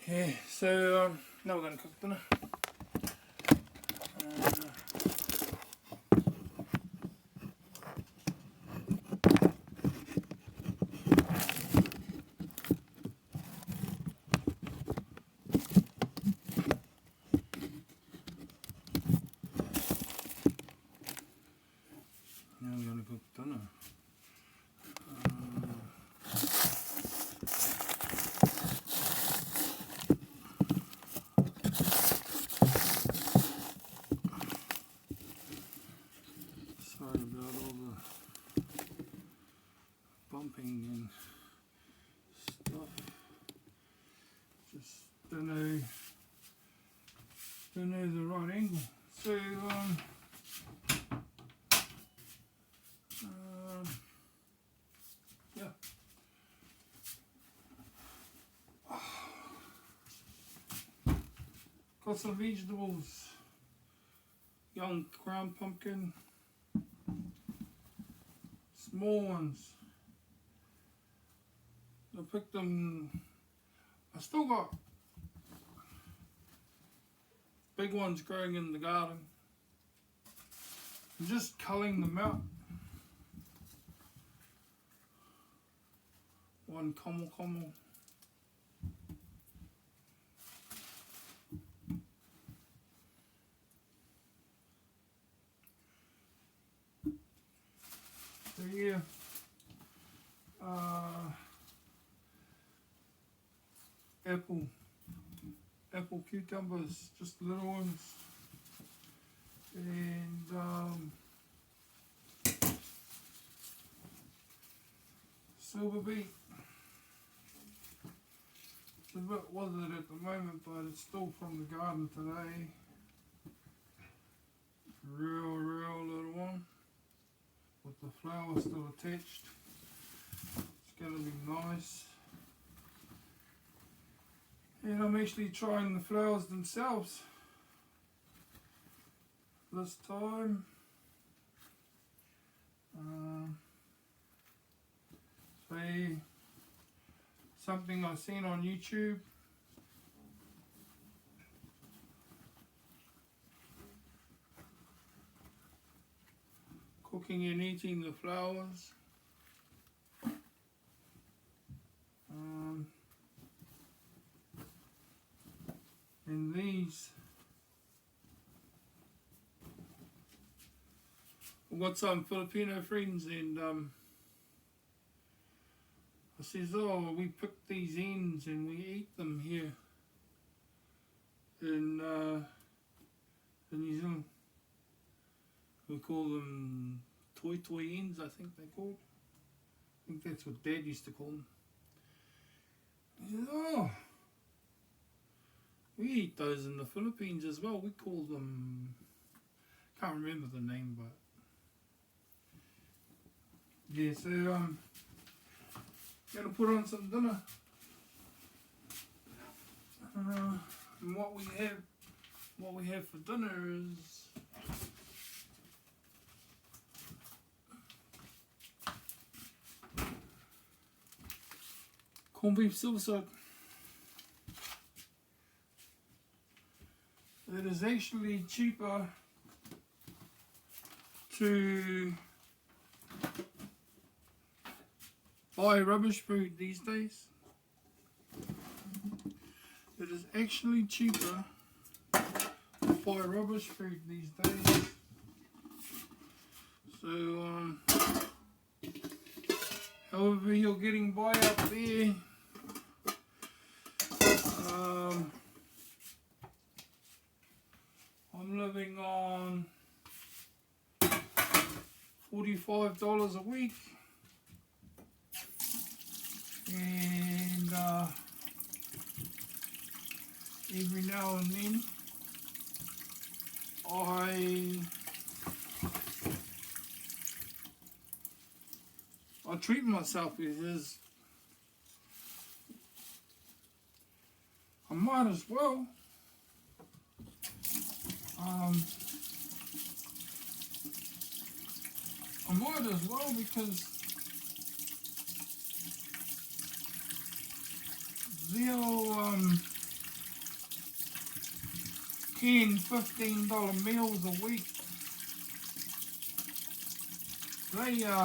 Yeah, so now we're going to cook dinner. Now we're going to cook dinner. Sorry about all the bumping and stuff. Just don't know the right angle. So yeah. Got some vegetables. Young ground pumpkin. Small ones. I picked them. I still got big ones growing in the garden. I'm just culling them out. One como. So yeah, apple cucumbers, just little ones, and silver beet. It's a bit withered at the moment, but it's still from the garden today. Real little one with the flower still attached. It's going to be nice. And I'm actually trying the flowers themselves this time. Something I've seen on YouTube. Cooking and eating the flowers. And these, I've got some Filipino friends, and I says, oh, we pick these ends and we eat them here in New Zealand. We call them toy ends, I think they're called. I think that's what Dad used to call them. He said, oh, we eat those in the Philippines as well. We call them, can't remember the name, but yeah, so gonna put on some dinner. And what we have for dinner is corned beef Silverside. It is actually cheaper to buy rubbish food these days. It is actually cheaper to buy rubbish food these days. So, however you're getting by up there, I'm living on $45 a week, and every now and then I treat myself because I might as well. I might as well, because they'll 10, $15 meals a week. They, you're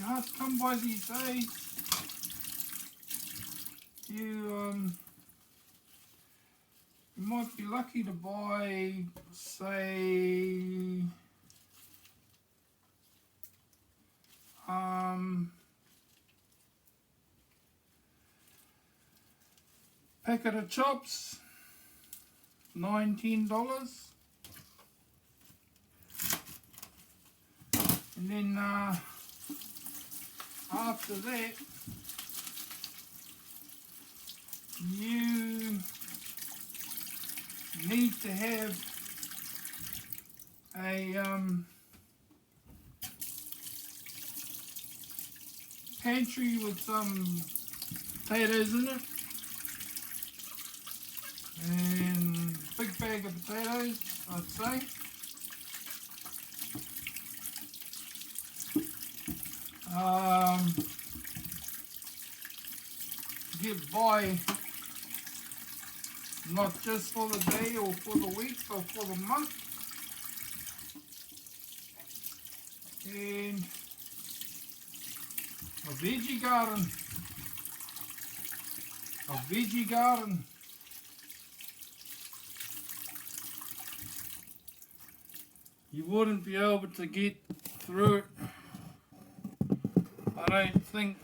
hard to come by these days. You might be lucky to buy, say, packet of chops, $19. And then after that, you need to have a pantry with some potatoes in it, and big bag of potatoes, I'd say. Get by not just for the day or for the week, but for the month. And a veggie garden. A veggie garden. You wouldn't be able to get through it, I don't think,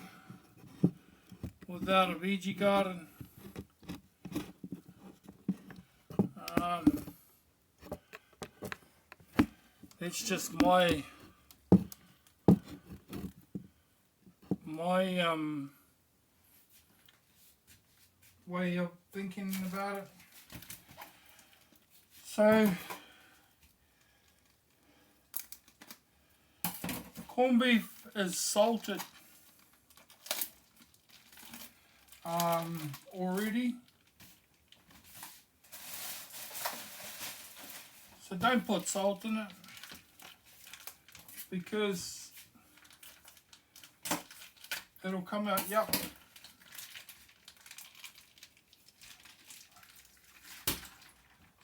without a veggie garden. It's just my way of thinking about it. So corned beef is salted already, so don't put salt in it, because it'll come out yuck.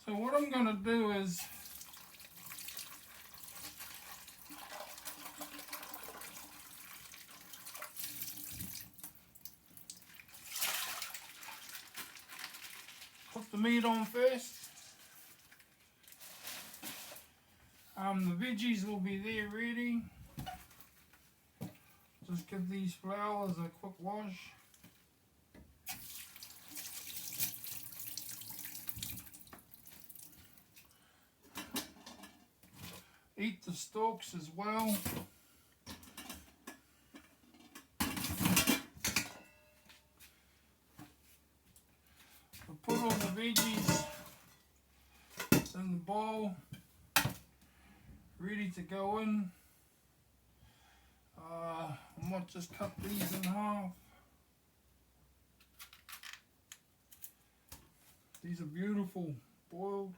So what I'm going to do is put the meat on first. The veggies will be there ready. Just give these flowers a quick wash. Eat the stalks as well. I'll put all the veggies in the bowl, ready to go in. I might just cut these in half. These are beautiful, boiled.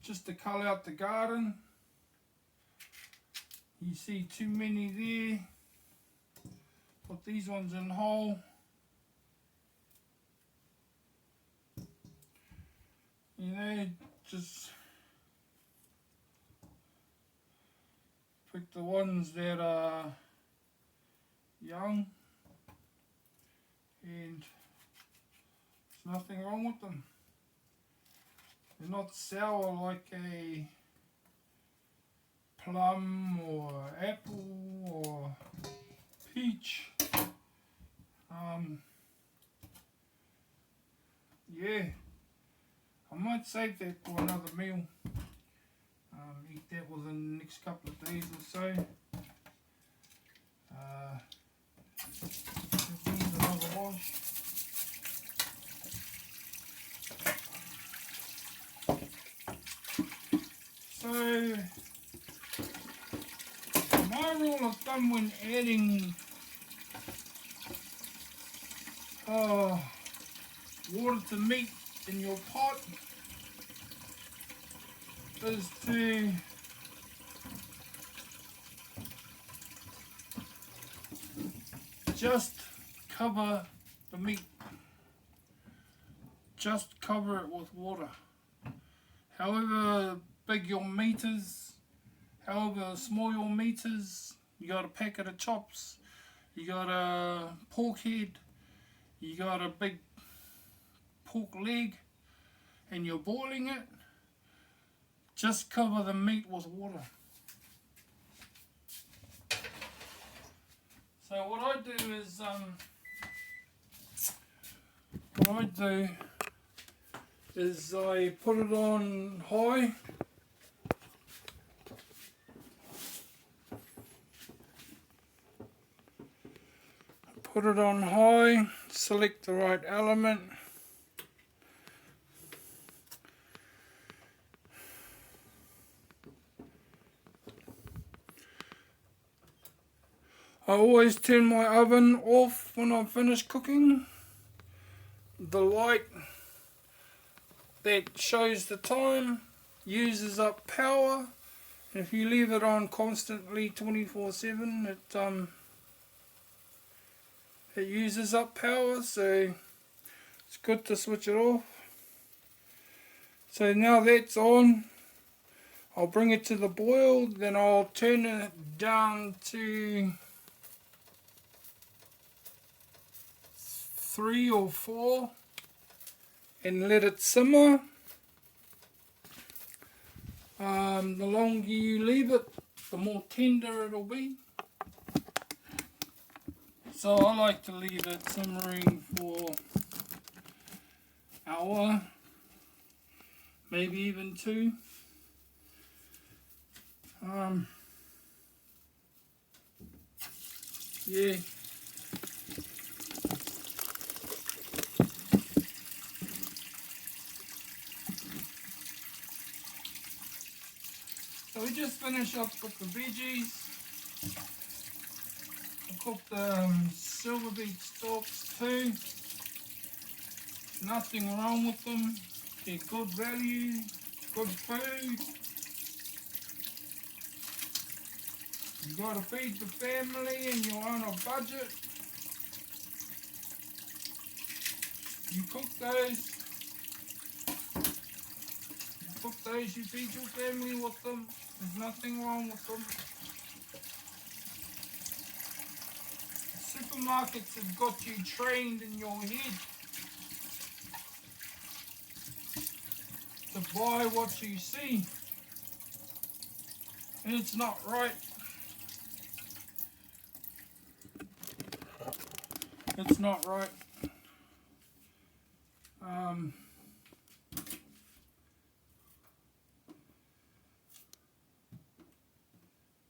Just to cull out the garden. You see too many there. Put these ones in whole. You know, just pick the ones that are young, and there's nothing wrong with them. They're not sour like a plum or apple or peach. Yeah, I might save that for another meal. Eat that within the next couple of days or so. Give these another wash. So, my rule of thumb when adding water to meat in your pot is to just cover the meat. just cover it with water. However big your meat is, however small your meat is, you got a packet of chops, you got a pork head, you got a big pork leg, and you're boiling it, just cover the meat with water. So what I do is, I put it on high. Put it on high, select the right element. I always turn my oven off when I'm finished cooking. The light that shows the time uses up power. If you leave it on constantly 24/7, it uses up power, so it's good to switch it off. So now that's on, I'll bring it to the boil, then I'll turn it down to 3 or 4 and let it simmer. The longer you leave it, the more tender it'll be. So I like to leave it simmering for an hour, maybe even 2. Yeah. So we just finished up with the veggies. I cooked the Silverside stalks too. Nothing wrong with them. They're good value, good food. You gotta feed the family and you're on a budget. You cook those. You feed your family with them. There's nothing wrong with them. Supermarkets have got you trained in your head to buy what you see, and it's not right. It's not right.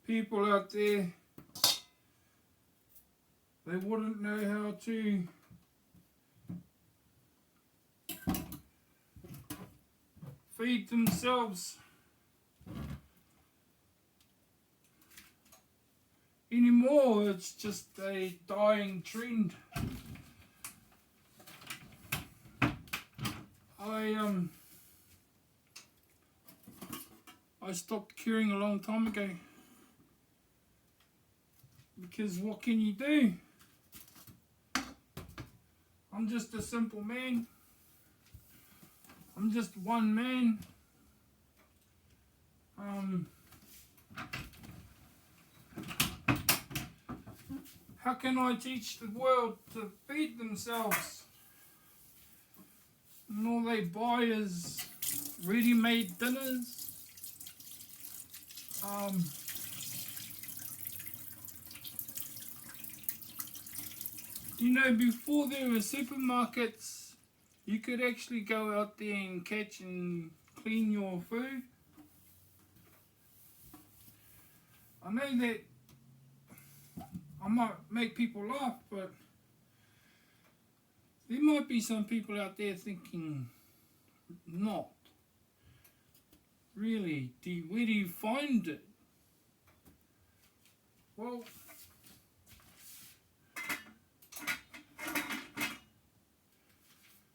People out there, they wouldn't know how to feed themselves anymore. It's just a dying trend. I stopped caring a long time ago. Because what can you do? I'm just a simple man. I'm just one man. How can I teach the world to feed themselves? And all they buy is ready-made dinners. You know, before there were supermarkets, you could actually go out there and catch and clean your food. I know that I might make people laugh, but there might be some people out there thinking, not. Really, where do you find it? Well,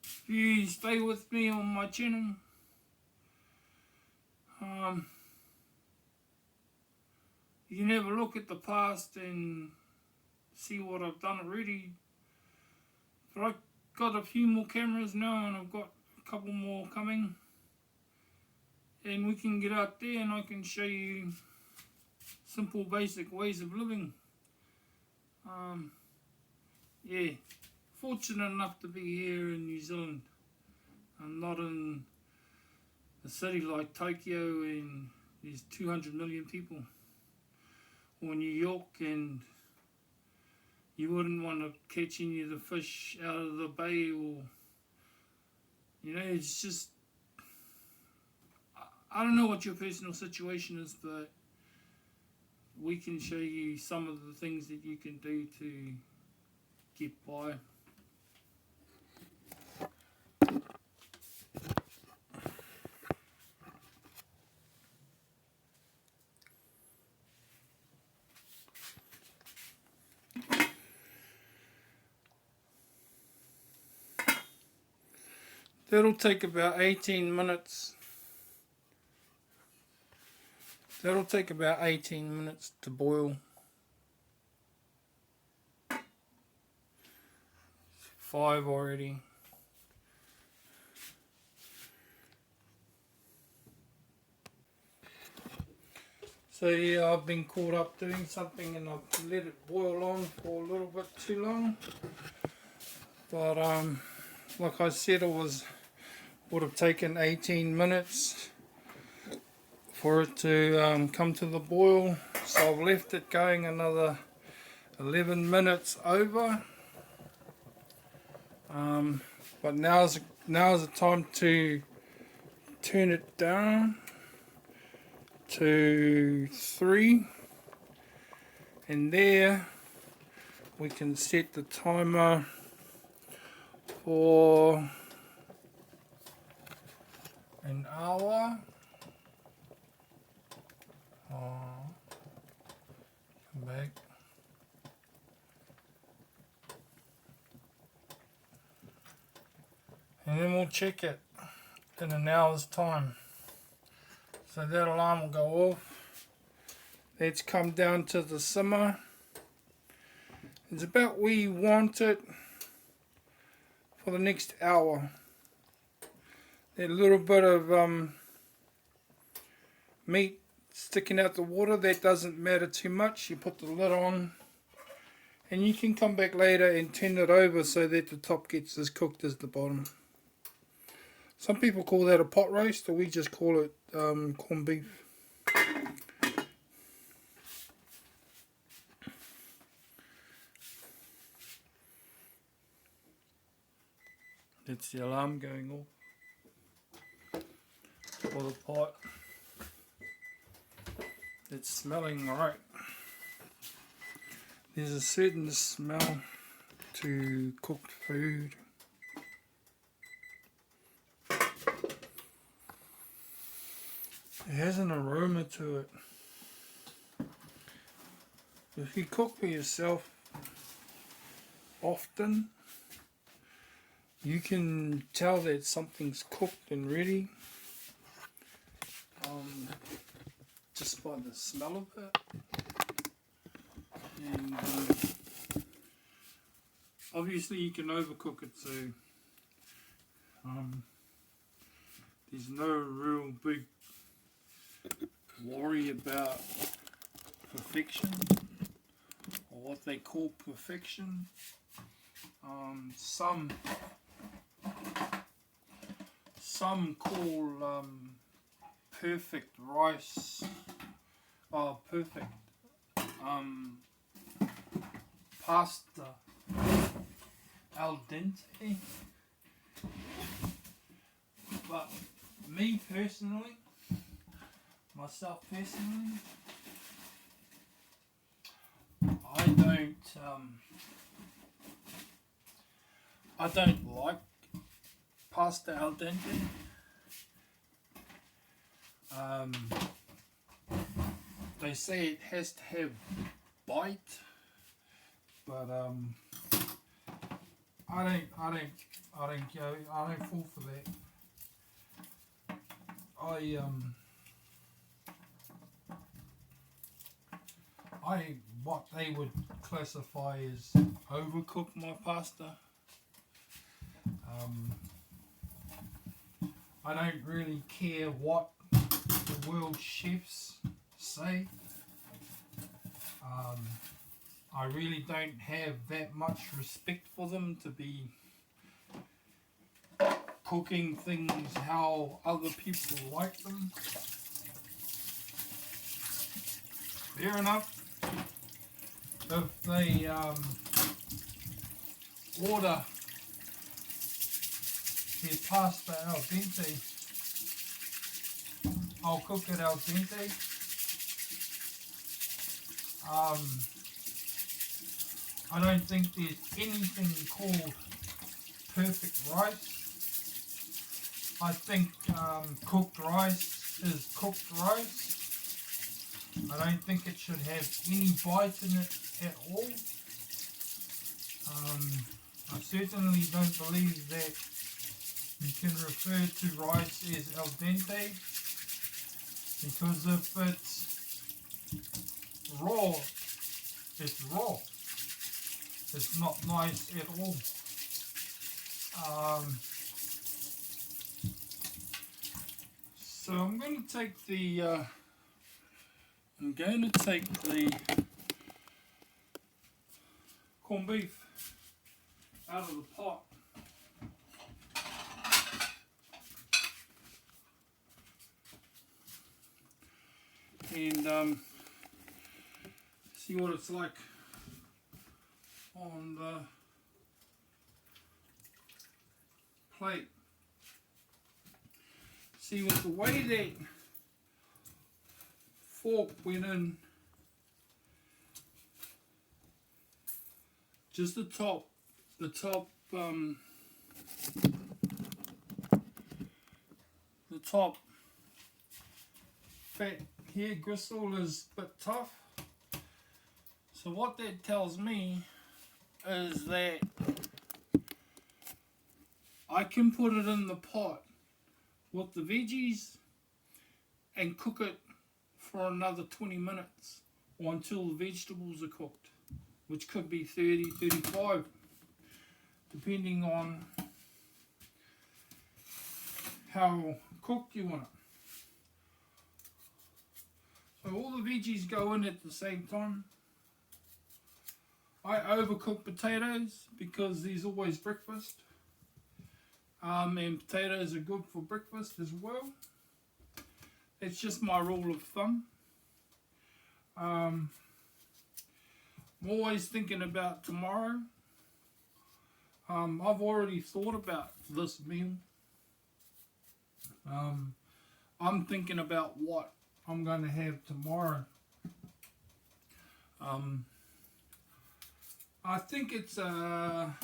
if you stay with me on my channel, you can have a look at the past and see what I've done already. But I've got a few more cameras now, and I've got couple more coming, and we can get out there and I can show you simple basic ways of living. Yeah, fortunate enough to be here in New Zealand. I'm not in a city like Tokyo and there's 200 million people, or New York, and you wouldn't want to catch any of the fish out of the bay, or it's just, I don't know what your personal situation is, but we can show you some of the things that you can do to get by. That'll take about 18 minutes. That'll take about 18 minutes to boil. 5 already. So yeah, I've been caught up doing something and I've let it boil on for a little bit too long. But like I said, would have taken 18 minutes for it to come to the boil. So I've left it going another 11 minutes over. But now's the time to turn it down to 3, and there we can set the timer for an hour. Come back. And then we'll check it in an hour's time. So that alarm will go off. Let's come down to the simmer. It's about where you want it for the next hour. That little bit of meat sticking out the water, that doesn't matter too much. You put the lid on and you can come back later and turn it over so that the top gets as cooked as the bottom. Some people call that a pot roast, or we just call it corned beef. That's the alarm going off for the pot. It's smelling right. There's a certain smell to cooked food. It has an aroma to it. If you cook for yourself often, you can tell that something's cooked and ready just by the smell of it. And obviously you can overcook it, so there's no real big worry about perfection, or what they call perfection. Some call perfect rice, perfect pasta al dente, but myself personally, I don't like pasta al dente. They say it has to have bite, but I don't fall for that. What they would classify as overcook my pasta. I don't really care what the world chefs say. I really don't have that much respect for them to be cooking things how other people like them. Fair enough. If they order their pasta al dente, I'll cook it al dente. I don't think there's anything called perfect rice. I think cooked rice is cooked rice. I don't think it should have any bite in it at all. I certainly don't believe that you can refer to rice as al dente, because if it's raw, it's raw. It's not nice at all. So I'm going to take the corned beef out of the pot. And see what it's like on the plate. See, with the way that fork went in, just the top fat hair gristle is a bit tough. So what that tells me is that I can put it in the pot with the veggies and cook it for another 20 minutes or until the vegetables are cooked, which could be 30, 35, depending on how cooked you want it. So all the veggies go in at the same time. I overcook potatoes because there's always breakfast. And potatoes are good for breakfast as well. It's just my rule of thumb. I'm always thinking about tomorrow. I've already thought about this meal. I'm thinking about what I'm going to have tomorrow. I think it's a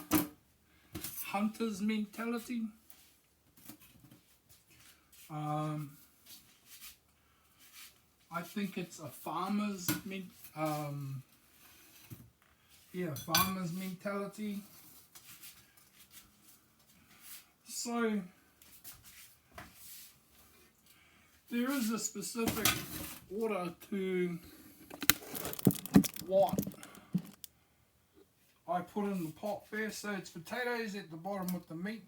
hunter's mentality. I think it's a farmer's farmer's mentality. So there is a specific order to what I put in the pot first. So it's potatoes at the bottom with the meat.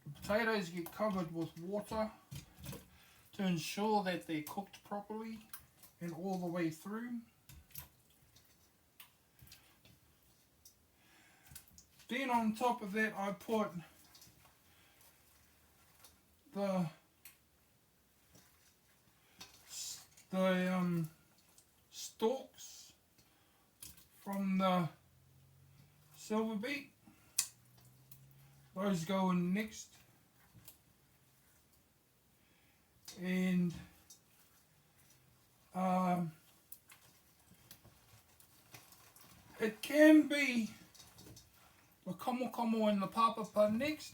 The potatoes get covered with water to ensure that they're cooked properly and all the way through. Then on top of that, I put the stalks from the silver beet. Those go in next. And it can be the kamokomo and the papapa next,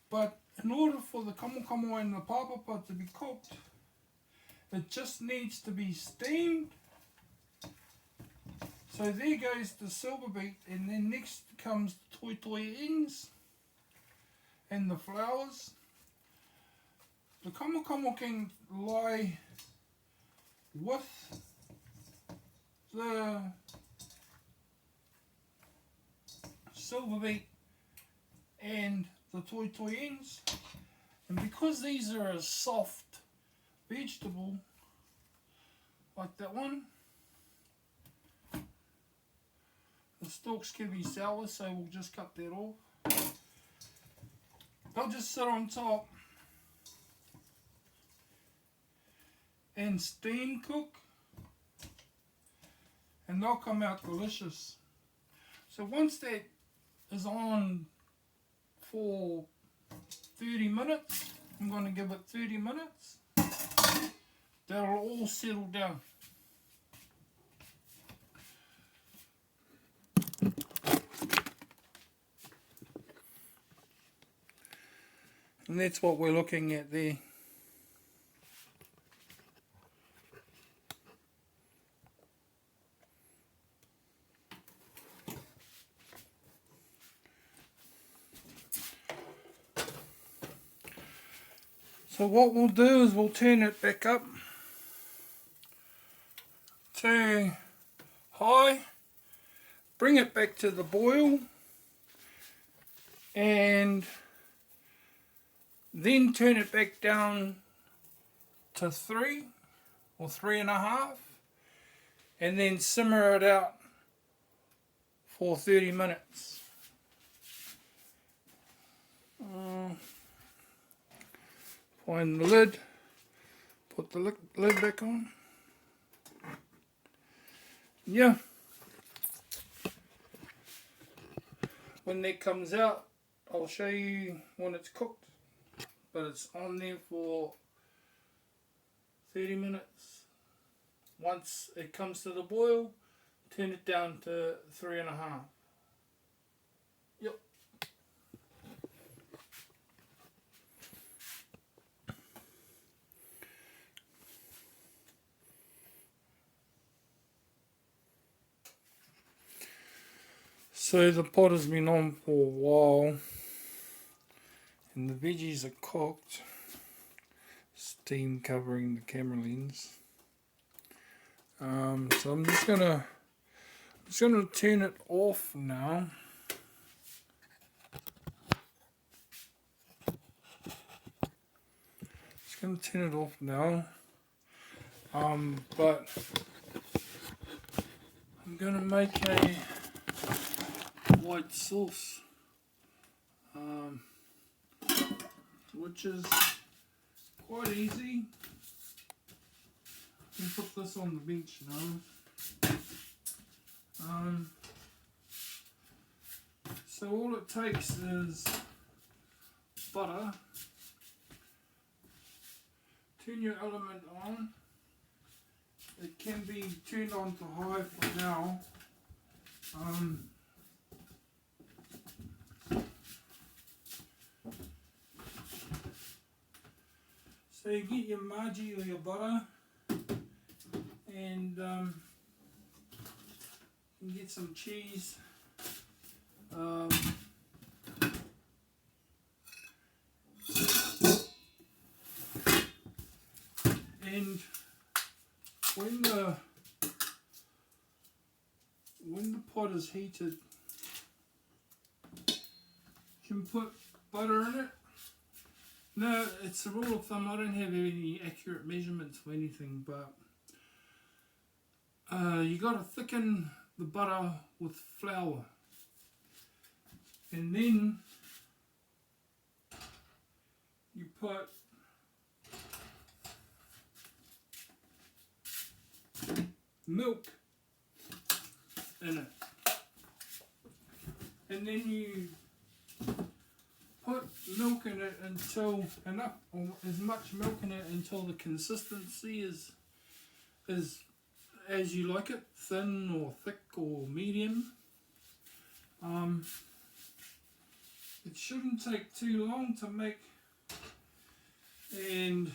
but in order for the kamokomo and the papapa to be cooked, it just needs to be steamed. So there goes the silver beet, and then next comes the toi toi ends and the flowers. The kamokomo can lie with the silver beet and the toi ends. And because these are a soft vegetable, like that one, the stalks can be sour, so we'll just cut that off. They'll just sit on top and steam cook, and they'll come out delicious. So once that is on for 30 minutes, I'm going to give it 30 minutes, that'll all settle down. And that's what we're looking at there. So what we'll do is we'll turn it back up to high, bring it back to the boil, and then turn it back down to 3 or 3.5, and then simmer it out for 30 minutes. Find the lid, put the lid back on. Yeah. When that comes out, I'll show you when it's cooked. But it's on there for 30 minutes. Once it comes to the boil, turn it down to 3.5. Yep. So the pot has been on for a while, and the veggies are cooked. Steam covering the camera lens. So I'm just gonna turn it off now. Just gonna turn it off now. But I'm gonna make a white sauce, which is quite easy. You can put this on the bench now. So all it takes is butter. Turn your element on. It can be turned on to high for now. So you get your margie or your butter, and you get some cheese. And when the pot is heated, you can put butter in it. No, it's a rule of thumb. I don't have any accurate measurements for anything, but you got to thicken the butter with flour, and then you put milk in it, and then you put milk in it until enough, or as much milk in it until the consistency is as you like it, thin or thick or medium. It shouldn't take too long to make, and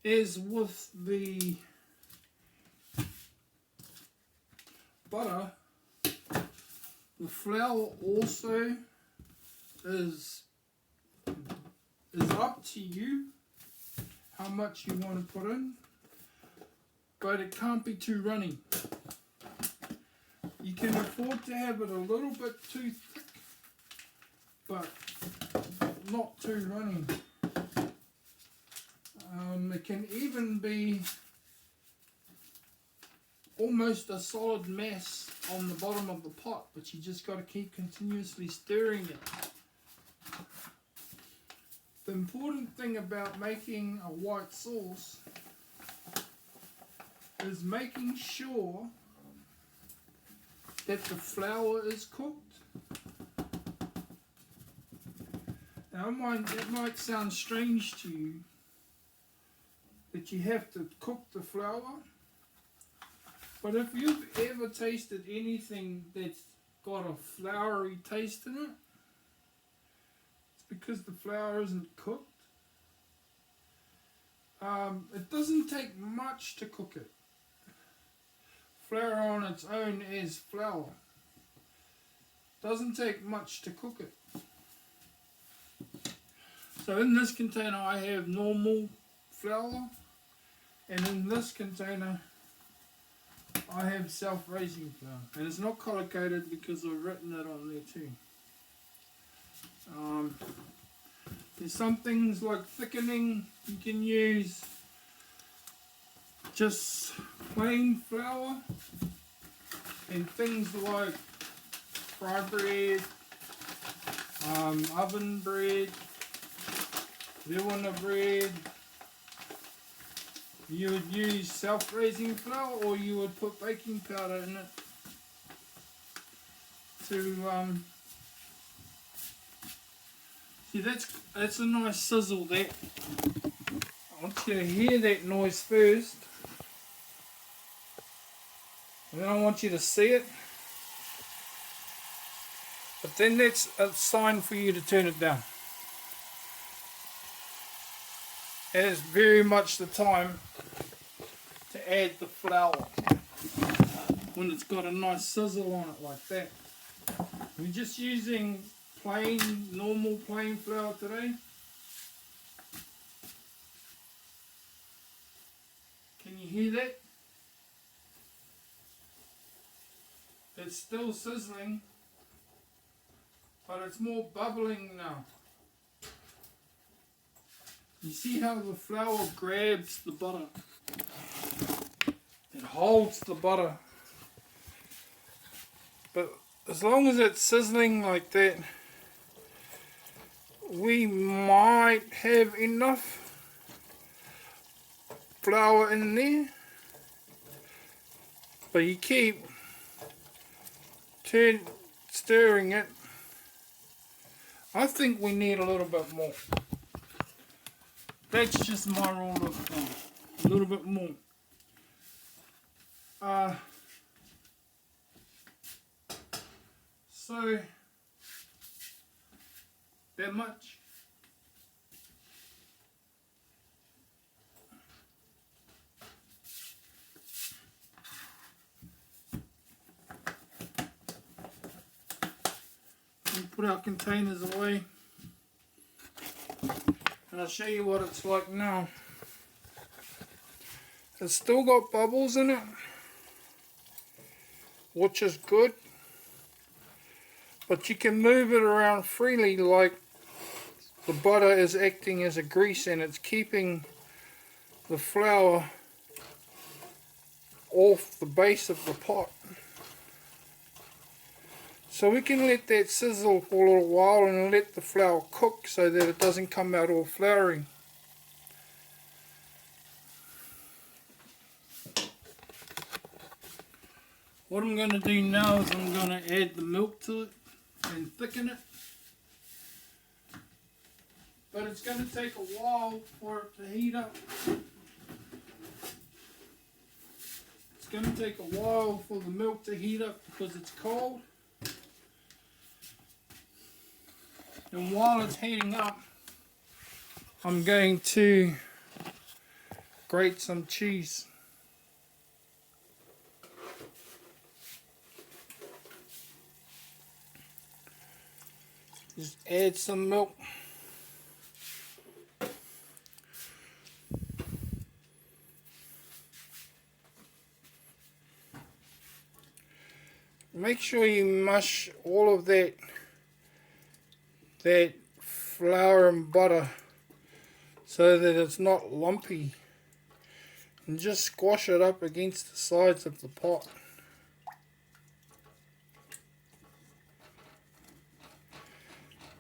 as with the butter, the flour also is up to you how much you want to put in, but it can't be too runny. You can afford to have it a little bit too thick, but not too runny. It can even be almost a solid mass on the bottom of the pot, but you just got to keep continuously stirring it. The important thing about making a white sauce is making sure that the flour is cooked. Now it might sound strange to you that you have to cook the flour, but if you've ever tasted anything that's got a floury taste in it, it's because the flour isn't cooked. It doesn't take much to cook it. Flour on its own is flour. Doesn't take much to cook it. So in this container I have normal flour, and in this container I have self-raising flour, and it's not color-coded because I've written it on there too. There's some things like thickening you can use just plain flour, and things like fry bread, oven bread, Leeuwina bread. You would use self-raising flour, or you would put baking powder in it to see, that's a nice sizzle there. I want you to hear that noise first, and then I want you to see it, but then that's a sign for you to turn it down. It is very much the time to add the flour when it's got a nice sizzle on it like that. We're just using normal plain flour today. Can you hear that? It's still sizzling, but it's more bubbling now. You see how the flour grabs the butter? It holds the butter. But as long as it's sizzling like that, we might have enough flour in there. But you keep stirring it. I think we need a little bit more. That's just my rule of thumb. A little bit more. So that much. We'll put our containers away. And I'll show you what it's like now. It's still got bubbles in it, which is good. But you can move it around freely, like the butter is acting as a grease and it's keeping the flour off the base of the pot. So we can let that sizzle for a little while and let the flour cook so that it doesn't come out all floury. What I'm going to do now is I'm going to add the milk to it and thicken it. But it's going to take a while for it to heat up. It's going to take a while for the milk to heat up because it's cold. And while it's heating up, I'm going to grate some cheese. Just add some milk. Make sure you mush all of that that flour and butter so that it's not lumpy, and just squash it up against the sides of the pot.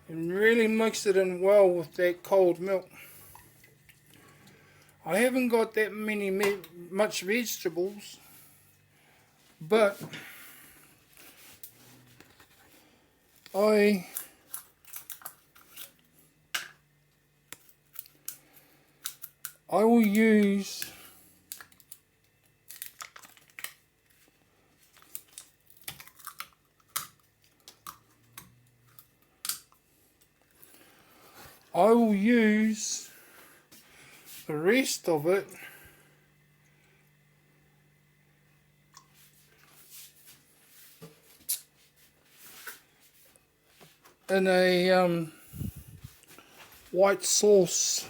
And really mix it in well with that cold milk. I haven't got that much vegetables, but I will use the rest of it in a white sauce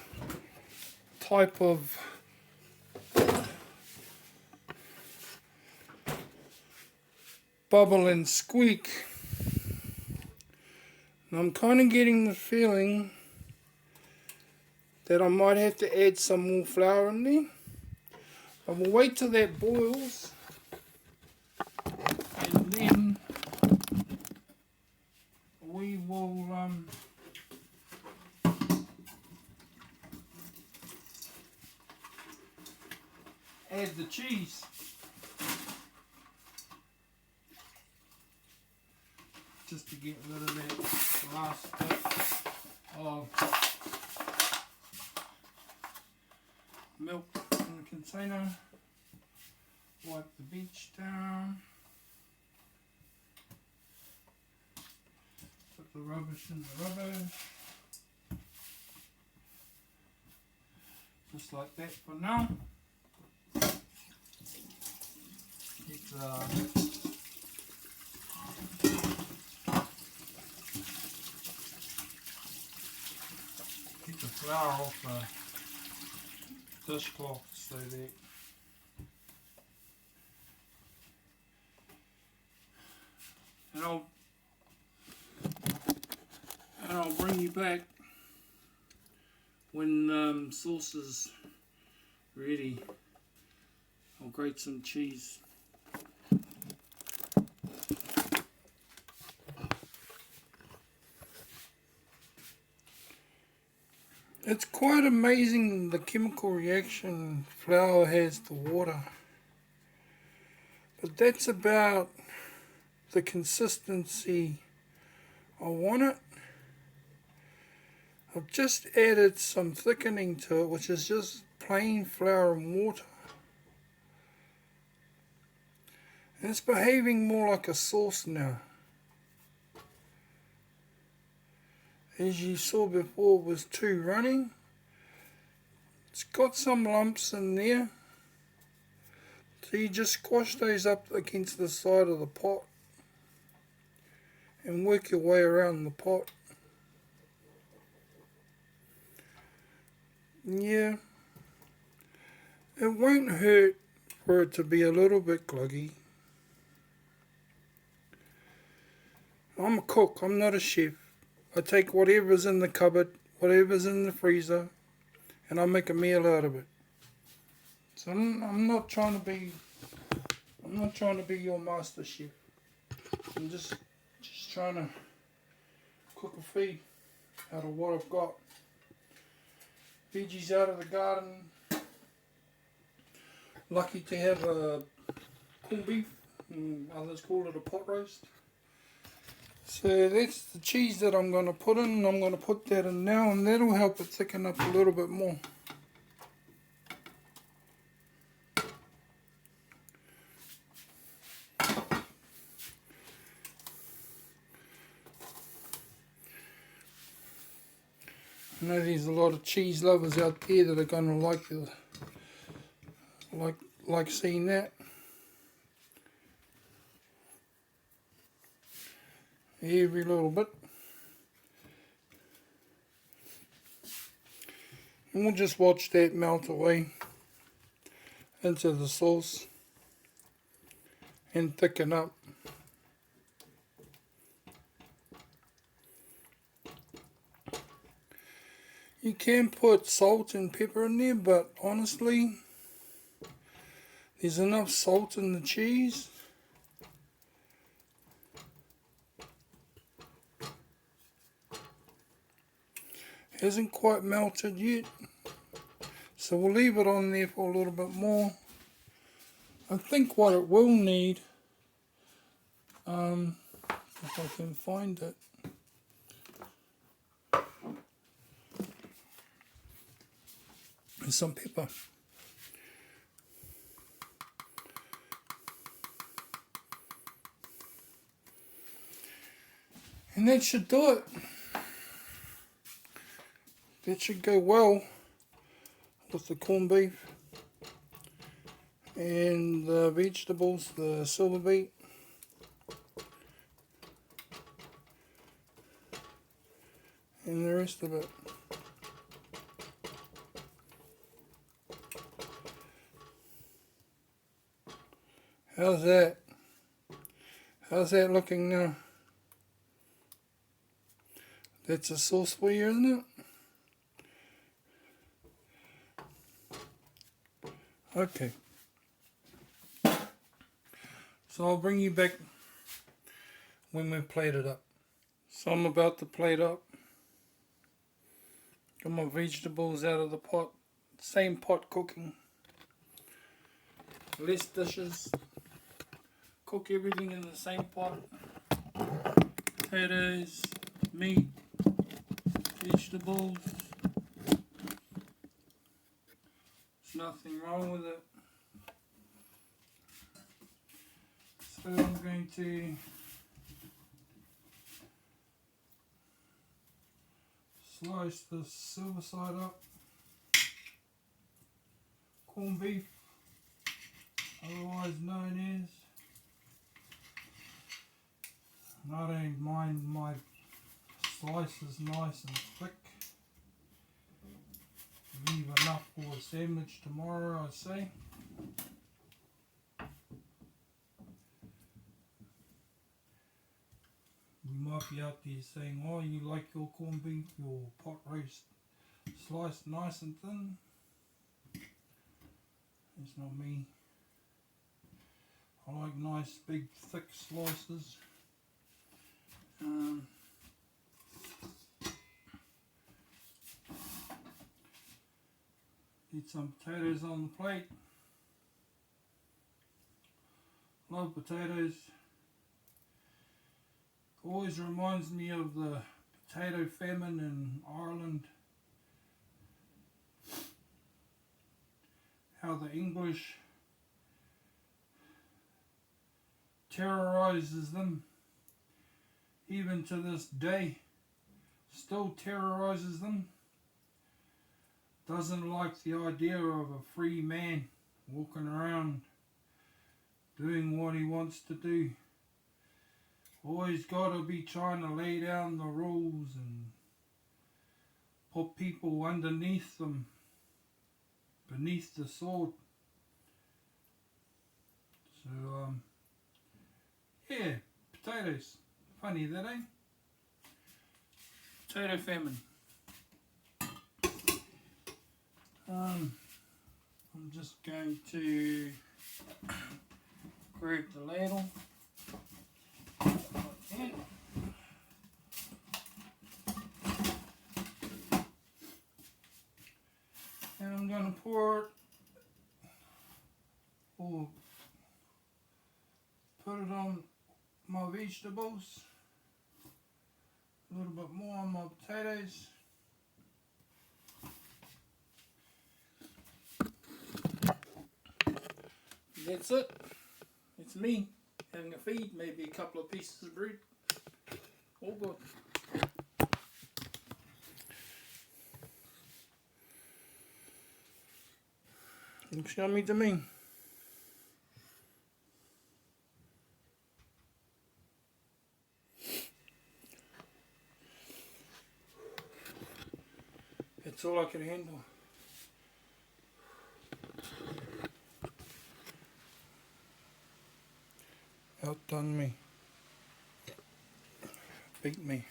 type of bubble and squeak. And I'm kind of getting the feeling that I might have to add some more flour in there. I will wait till that boils, and then we will add the cheese. Just to get rid of that last bit of milk in the container. Wipe the beach down. Put the rubbish in the rubbish. Just like that for now. Get the flour off the dishcloth so that and I'll bring you back when sauce is ready. I'll grate some cheese. It's quite amazing the chemical reaction flour has to water. But that's about the consistency I want it. I've just added some thickening to it, which is just plain flour and water. And it's behaving more like a sauce now. As you saw before, it was too runny. It's got some lumps in there. So you just squash those up against the side of the pot and work your way around the pot. Yeah, it won't hurt for it to be a little bit gluggy. I'm a cook, I'm not a chef. I take whatever's in the cupboard, whatever's in the freezer, and I make a meal out of it. So I'm not trying to be your master chef. I'm just trying to cook a feed out of what I've got. Veggies out of the garden. Lucky to have a corned beef, and others call it a pot roast. So that's the cheese that I'm going to put in. I'm going to put that in now, and that'll help it thicken up a little bit more. I know there's a lot of cheese lovers out there that are going to like seeing that. Every little bit. And we'll just watch that melt away into the sauce and thicken up. can put salt and pepper in there, but honestly, there's enough salt in the cheese. Hasn't quite melted yet, so we'll leave it on there for a little bit more. I think what it will need, if I can find it, is some pepper. And that should do it. That should go well with the corned beef and the vegetables, the silver beet. And the rest of it. How's that? How's that looking now? That's a sauce for you, isn't it? Okay. So I'll bring you back when we plate it up. So I'm about to plate up. Got my vegetables out of the pot. Same pot cooking. Less dishes. Cook everything in the same pot. Potatoes, meat, vegetables. There's nothing wrong with it. So I'm going to slice the Silverside up. Corned beef, otherwise known as. And I don't mind my slices nice and thick. Leave enough for a sandwich tomorrow, I say. You might be out there saying, oh, you like your corned beef, your pot roast sliced nice and thin. It's not me. I like nice big thick slices. Get some potatoes on the plate. Love potatoes. Always reminds me of the potato famine in Ireland. How the English terrorizes them. Even to this day, still terrorizes them. Doesn't like the idea of a free man walking around doing what he wants to do. Always got to be trying to lay down the rules and put people underneath them, beneath the sword. So, yeah, potatoes. Funny that, eh? Potato famine. I'm just going to grab the ladle. Like that. And I'm going to pour it, or put it on my vegetables. A little bit more on my potatoes. That's it. It's me having a feed, maybe a couple of pieces of bread. All good. Looks yummy to me. That's all I can handle. Outdone me. Beat me.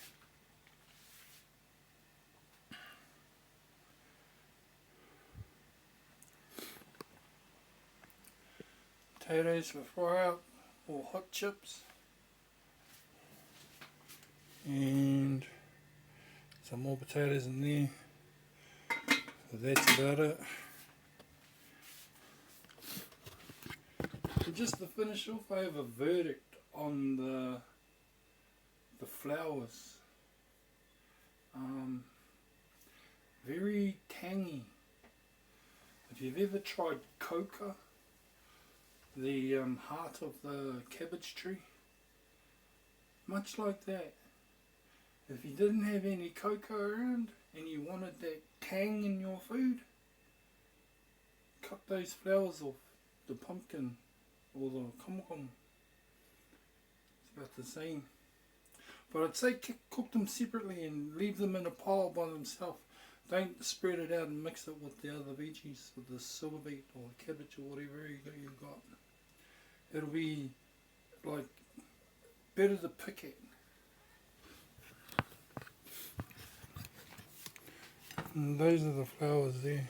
potatoes for fry up or hot chips, and some more potatoes in there. So that's about it. So just to finish off, I have a verdict on the flowers. Very tangy. If you've ever tried coca, the heart of the cabbage tree, much like that. If you didn't have any coca around and you wanted that tang in your food, cut those flowers off the pumpkin or the komokomo. It's about the same. But I'd say cook them separately and leave them in a pile by themselves. Don't spread it out and mix it with the other veggies, with the silver beet or cabbage or whatever you've got. It'll be like better to pick it. And those are the flowers there.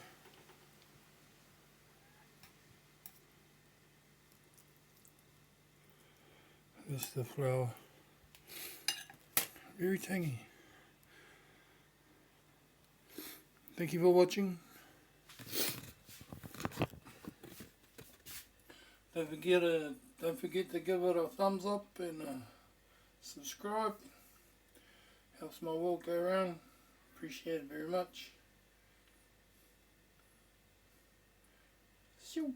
This is the flower. Very tangy. Thank you for watching. Don't forget to give it a thumbs up and subscribe. Helps my world go around. Appreciate it very much. See you.